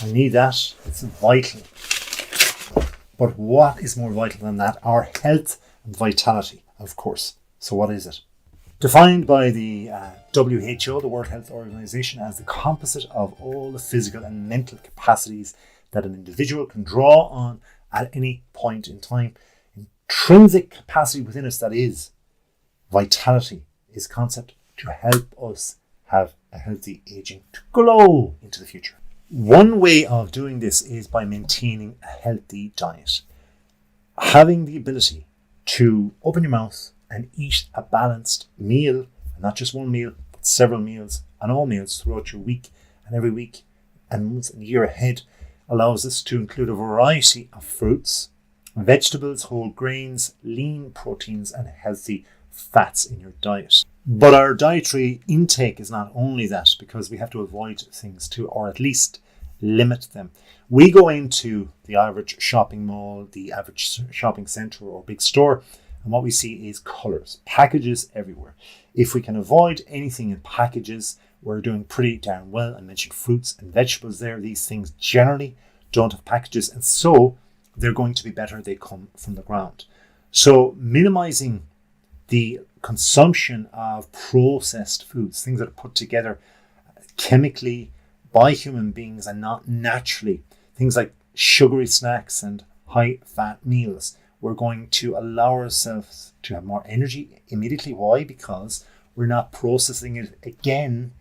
I need that. It's vital. But what is more vital than that? Our health and vitality, of course. So what is it? Defined by the WHO, the World Health Organization, as the composite of all the physical and mental capacities that an individual can draw on at any point in time. Intrinsic capacity within us, that is, vitality, is concept to help us have a healthy aging, to glow into the future. One way of doing this is by maintaining a healthy diet. Having the ability to open your mouth and eat a balanced meal, and not just one meal, but several meals, and all meals throughout your week and every week and months and year ahead, allows us to include a variety of fruits, vegetables, whole grains, lean proteins, and healthy fats in your diet. But our dietary intake is not only that, because we have to avoid things too, or at least limit them. We go into the average shopping mall, the average shopping centre or big store, and what we see is colours, packages everywhere. If we can avoid anything in packages, we're doing pretty darn well. I mentioned fruits and vegetables there. These things generally don't have packages, and so they're going to be better. They come from the ground. So minimizing the consumption of processed foods, things that are put together chemically by human beings and not naturally, things like sugary snacks and high fat meals, we're going to allow ourselves to have more energy immediately. Why? Because we're not processing it again,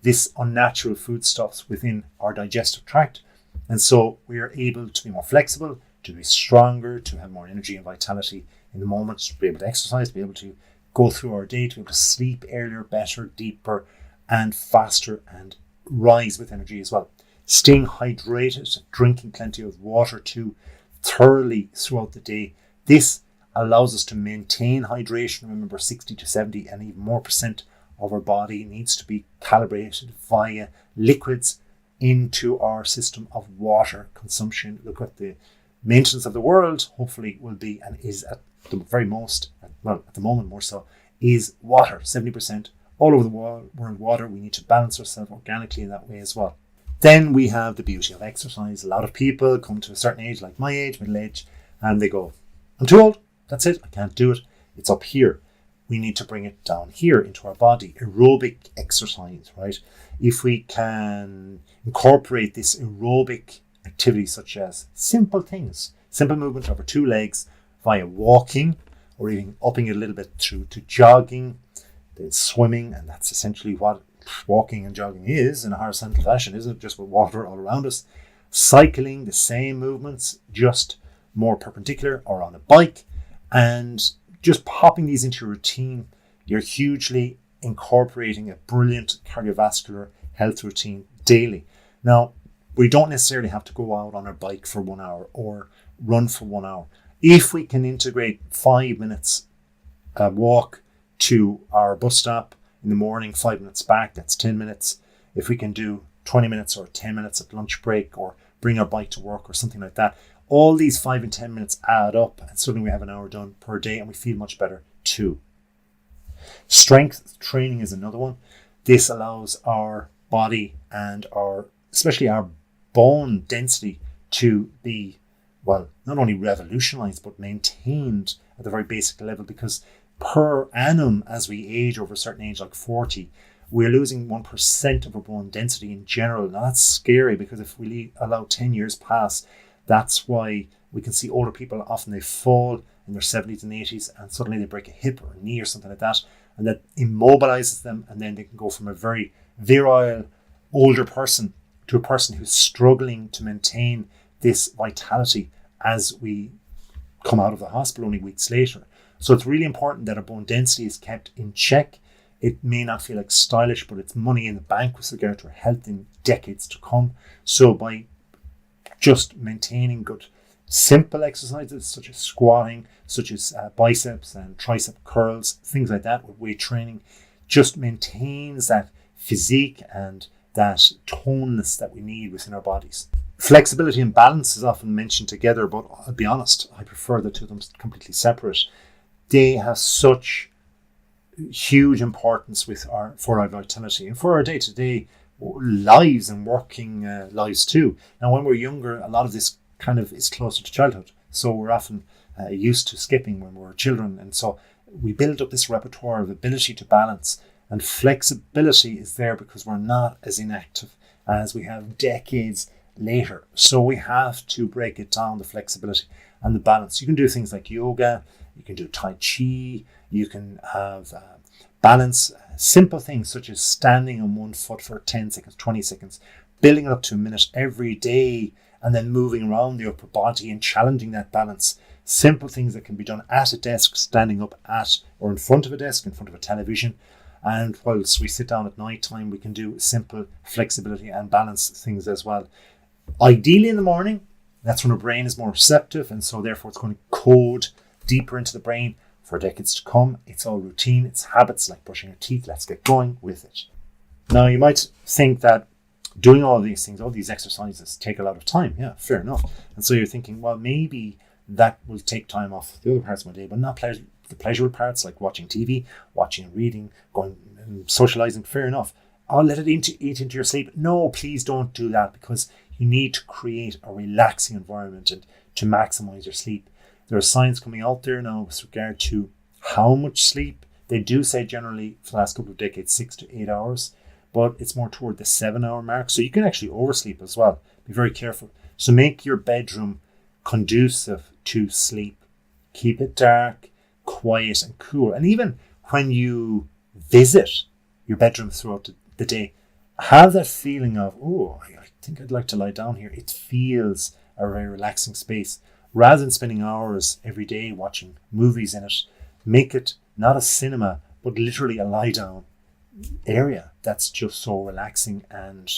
this unnatural foodstuffs within our digestive tract. And so we are able to be more flexible, to be stronger, to have more energy and vitality in the moment, to be able to exercise, to be able to go through our day, to be able to sleep earlier, better, deeper, and faster, and rise with energy as well. Staying hydrated, drinking plenty of water too, thoroughly throughout the day. This allows us to maintain hydration. Remember, 60 to 70 and even more percent of our body needs to be calibrated via liquids into our system of water consumption. Look at the maintenance of the world, hopefully will be, and is at the very most, well, at the moment more so, is water. 70% all over the world water. We need to balance ourselves organically in that way as well. Then we have the beauty of exercise. A lot of people come to a certain age, like my age, middle age, and they go, I'm too old. That's it. I can't do it. It's up here. We need to bring it down here into our body. Aerobic exercise, right? If we can incorporate this aerobic activity, such as simple things, simple movement over two legs via walking, or even upping it a little bit through to jogging, then swimming, and that's essentially what walking and jogging is in a horizontal fashion, isn't it? Just with water all around us. Cycling, the same movements, just more perpendicular, or on a bike, and just popping these into your routine. You're hugely incorporating a brilliant cardiovascular health routine daily. Now, we don't necessarily have to go out on our bike for 1 hour or run for 1 hour. If we can integrate 5 minutes walk to our bus stop in the morning, 5 minutes back, that's 10 minutes. If we can do 20 minutes or 10 minutes at lunch break, or bring our bike to work or something like that, all these 5 and 10 minutes add up, and suddenly we have an hour done per day, and we feel much better too. Strength training is another one. This allows our body and especially our bone density to be, well, not only revolutionized, but maintained at the very basic level, because per annum, as we age over a certain age, like 40, we're losing 1% of our bone density in general. Now that's scary, because if we allow 10 years pass, that's why we can see older people, often they fall in their 70s and 80s, and suddenly they break a hip or a knee or something like that, and that immobilizes them, and then they can go from a very virile older person to a person who's struggling to maintain this vitality as we come out of the hospital only weeks later. So it's really important that our bone density is kept in check. It may not feel like stylish, but it's money in the bank with regard to our health in decades to come. So by just maintaining good simple exercises such as squatting, such as biceps and tricep curls, things like that with weight training, just maintains that physique and that toneness that we need within our bodies. Flexibility and balance is often mentioned together, but I'll be honest, I prefer the two of them completely separate. They have such huge importance for our vitality and for our day-to-day lives and working lives too. Now, when we're younger, a lot of this kind of is closer to childhood. So we're often used to skipping when we're children. And so we build up this repertoire of ability to balance, and flexibility is there because we're not as inactive as we have decades later. So we have to break it down, the flexibility and the balance. You can do things like yoga, you can do Tai Chi, you can have balance, simple things such as standing on one foot for 10 seconds, 20 seconds, building it up to a minute every day, and then moving around the upper body and challenging that balance. Simple things that can be done at a desk, standing up at or in front of a desk, in front of a television. And whilst we sit down at night time, we can do simple flexibility and balance things as well. Ideally in the morning, that's when our brain is more receptive, and so therefore it's going to code deeper into the brain for decades to come. It's all routine, it's habits like brushing your teeth. Let's get going with it. Now, you might think that doing all these things, all these exercises take a lot of time. Yeah, fair enough. And so you're thinking, well, maybe that will take time off the other parts of my day, but not the pleasurable parts like watching TV, watching and reading, going and socializing. Fair enough. I'll let it eat into your sleep. No, please don't do that, because you need to create a relaxing environment and to maximize your sleep. There are science coming out there now with regard to how much sleep. They do say generally for the last couple of decades 6 to 8 hours, but it's more toward the 7-hour mark. So you can actually oversleep as well. Be very careful. So make your bedroom conducive to sleep. Keep it dark, quiet and cool. And even when you visit your bedroom throughout the day, have that feeling of, oh, I think I'd like to lie down here. It feels a very relaxing space. Rather than spending hours every day watching movies in it, make it not a cinema, but literally a lie down area that's just so relaxing and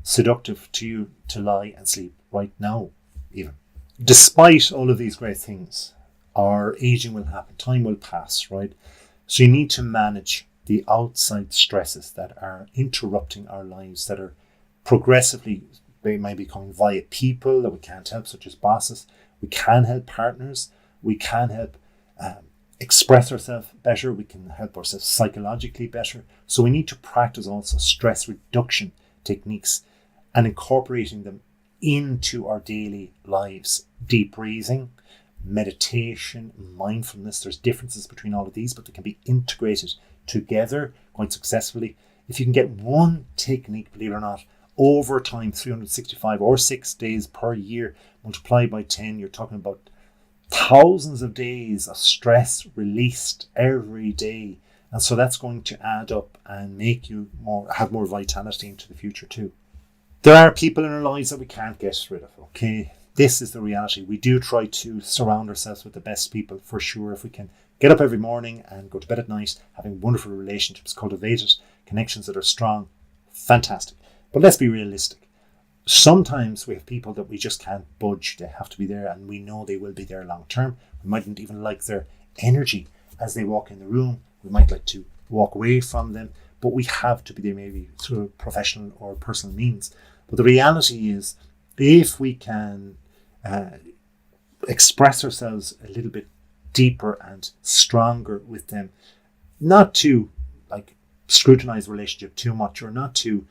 seductive to you to lie and sleep right now, even. Despite all of these great things, our aging will happen, time will pass, right? So you need to manage the outside stresses that are interrupting our lives, that are progressively, they may be coming via people that we can't help, such as bosses. We can help partners. We can help express ourselves better. We can help ourselves psychologically better. So we need to practice also stress reduction techniques and incorporating them into our daily lives. Deep breathing, meditation, mindfulness. There's differences between all of these, but they can be integrated together quite successfully. If you can get one technique, believe it or not, over time, 365 or 6 days per year, multiplied by 10, you're talking about thousands of days of stress released every day. And so that's going to add up and make you have more vitality into the future too. There are people in our lives that we can't get rid of, okay? This is the reality. We do try to surround ourselves with the best people, for sure. If we can get up every morning and go to bed at night, having wonderful relationships cultivated, connections that are strong, fantastic. But let's be realistic. Sometimes we have people that we just can't budge. They have to be there, and we know they will be there long term. We mightn't even like their energy as they walk in the room. We might like to walk away from them, but we have to be there, maybe through professional or personal means. But the reality is, if we can express ourselves a little bit deeper and stronger with them, not to scrutinize the relationship too much, or not to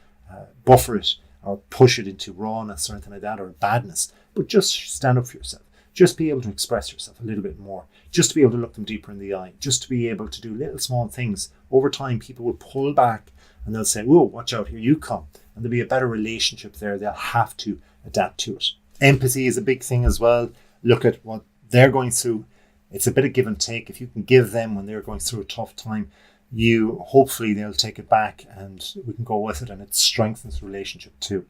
buffer it or push it into rawness or anything like that, or badness, but just stand up for yourself. Just be able to express yourself a little bit more, just to be able to look them deeper in the eye, just to be able to do little small things. Over time, people will pull back and they'll say, whoa, watch out, here you come. And there'll be a better relationship there. They'll have to adapt to it. Empathy is a big thing as well. Look at what they're going through. It's a bit of give and take. If you can give them when they're going through a tough time, hopefully they'll take it back and we can go with it, and it strengthens the relationship too.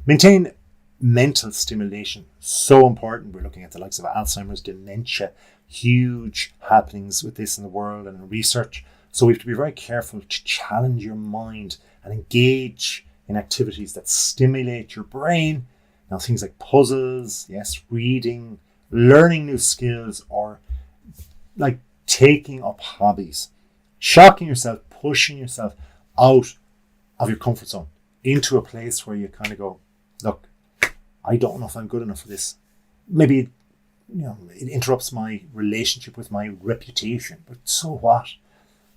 Maintain mental stimulation, so important. We're looking at the likes of Alzheimer's, dementia, huge happenings with this in the world and in research. So we have to be very careful to challenge your mind and engage in activities that stimulate your brain. Now, things like puzzles, yes, reading, learning new skills, or like taking up hobbies. Shocking yourself, pushing yourself out of your comfort zone into a place where you kind of go, look, I don't know if I'm good enough for this. Maybe it interrupts my relationship with my reputation, but so what?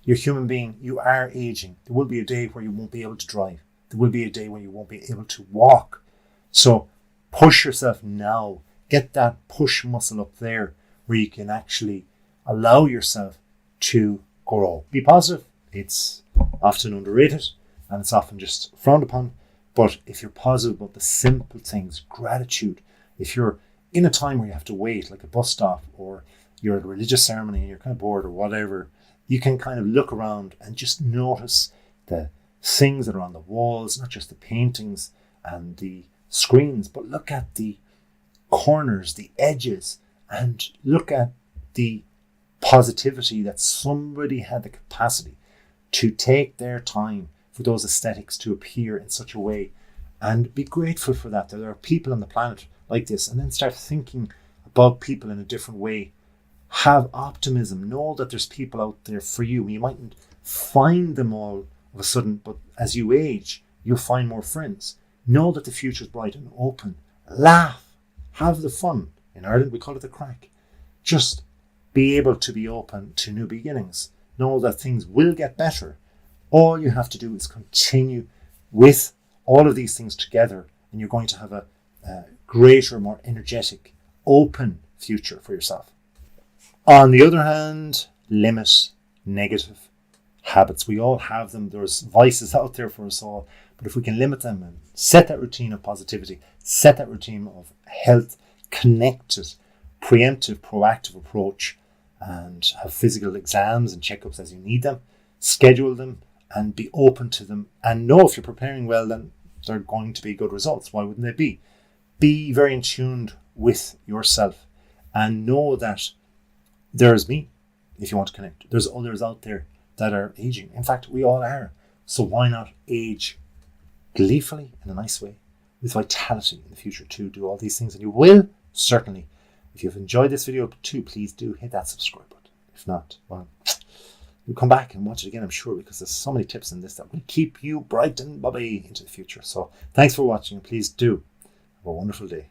You're a human being. You are aging. There will be a day where you won't be able to drive. There will be a day when you won't be able to walk. So push yourself now. Get that push muscle up there where you can actually allow yourself to grow. Be positive. It's often underrated and it's often just frowned upon. But if you're positive about the simple things, gratitude, if you're in a time where you have to wait, like a bus stop, or you're at a religious ceremony and you're kind of bored or whatever, you can kind of look around and just notice the things that are on the walls, not just the paintings and the screens, but look at the corners, the edges, and look at the positivity that somebody had the capacity to take their time for those aesthetics to appear in such a way, and be grateful for that there are people on the planet like this, and then start thinking about people in a different way. Have optimism. Know that there's people out there for you. You mightn't find them all of a sudden, but as you age, you'll find more friends. Know that the future's bright and open. Laugh. Have the fun. In Ireland, we call it the crack. Just be able to be open to new beginnings. Know that things will get better. All you have to do is continue with all of these things together, and you're going to have a greater, more energetic, open future for yourself. On the other hand, limit negative habits. We all have them. There's vices out there for us all. But if we can limit them and set that routine of positivity, set that routine of health, connected, preemptive, proactive approach, and have physical exams and checkups as you need them, schedule them and be open to them, and know if you're preparing well, then they're going to be good results. Why wouldn't they be? Be very in tune with yourself and know that there's me if you want to connect. There's others out there that are aging. In fact, we all are. So why not age gleefully in a nice way with vitality in the future to do all these things? And you will certainly. If you've enjoyed this video too, please do hit that subscribe button. If not, well, you'll come back and watch it again, I'm sure, because there's so many tips in this that will keep you bright and bubbly into the future. So thanks for watching, and please do have a wonderful day.